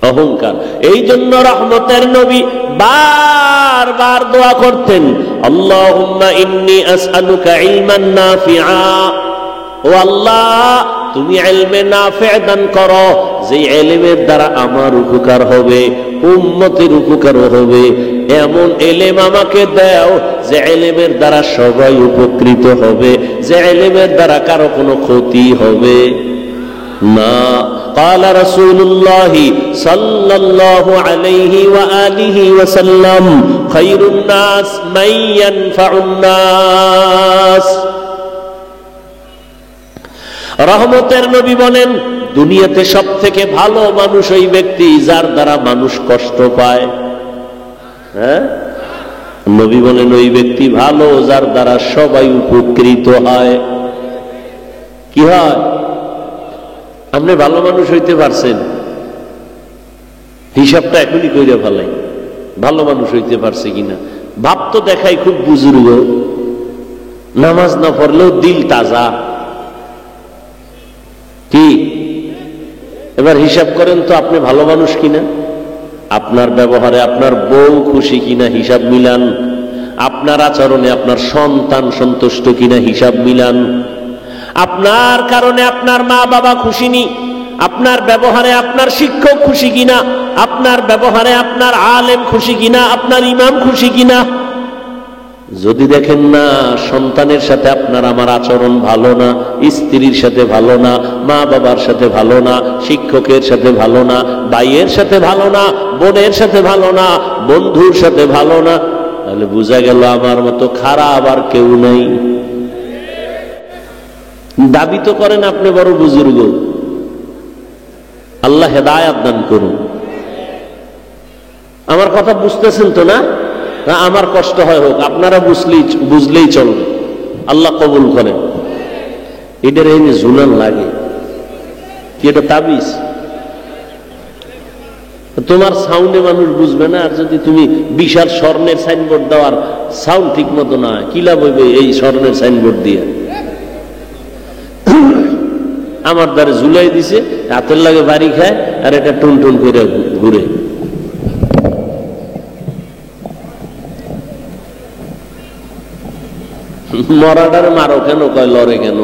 অহংকার। এই জন্য রহমতের নবী বারবার দোয়া করতেন, আল্লাহুম্মা ইন্নী আসআলুকা ইলমান নাফিআ, ও আল্লাহ তুমি ইলমে নাফি' দান করো, যে ইলমের দ্বারা আমার উপকার হবে, উম্মতের উপকার হবে। এমন ইলম আমাকে দাও যে ইলমের দ্বারা সবাই উপকৃত হবে, যে ইলমের দ্বারা কারো কোনো ক্ষতি হবে না। قال رسول الله صلى الله عليه وآله وسلم خير الناس من ينفع الناس। রহমতের নবী বলেন, দুনিয়াতে সবথেকে ভালো মানুষ ওই ব্যক্তি যার দ্বারা মানুষ কষ্ট পায়। হ্যাঁ, নবী বলেন ওই ব্যক্তি ভালো যার দ্বারা সবাই উপকৃত হয়। কি হয়? আপনি ভালো মানুষ হইতে পারছেন, হিসাবটা এখনই কইরা ফেলাই, ভালো মানুষ হইতে পারছে কিনা। ভাব তো দেখাই খুব বুজুর্গ, নামাজ না পড়লেও দিল তাজা। কি এবার হিসাব করেন তো আপনি ভালো মানুষ কিনা, আপনার ব্যবহারে আপনার বউ খুশি কিনা হিসাব মিলান, আপনার আচরণে আপনার সন্তান সন্তুষ্ট কিনা হিসাব মিলান, আপনার কারণে আপনার মা বাবা খুশি নি, আপনার ব্যবহারে আপনার শিক্ষক খুশি কিনা, আপনার ব্যবহারে আপনার আলেম খুশি কিনা, আপনার ইমাম খুশি কিনা। যদি দেখেন না সন্তানের সাথে আপনার আমার আচরণ ভালো না, স্ত্রীর সাথে ভালো না, মা বাবার সাথে ভালো না, শিক্ষকের সাথে ভালো না, ভাইয়ের সাথে ভালো না, বোনের সাথে ভালো না, বন্ধুর সাথে ভালো না, তাহলে বোঝা গেল আমার মতো খারাপ আর কেউ নেই। দাবি তো করেন আপনি বড় বুজুর্গ, আল্লাহ হেদায়েত দান করুন। আমার কথা বুঝতেছেন তো না? আমার কষ্ট হয় হোক, আপনারা বুঝলেই চলবে, আল্লাহ কবুল করেন। এটার এনে ঝুলান লাগে কি? এটা তাবিজ। তোমার সাউন্ডে মানুষ বুঝবে না, আর যদি তুমি বিশাল স্বর্ণের সাইনবোর্ড দেওয়ার সাউন্ড ঠিক মতো না, কি লাভ হইবে এই স্বর্ণের সাইনবোর্ড দিয়ে? আমার দ্বারা ঝুলাই দিছে, হাতের লাগে বাড়ি খায়, আর এটা টুন টুন করে ঘুরে। মরাটার মারো কেন, কয় লড়ে কেন?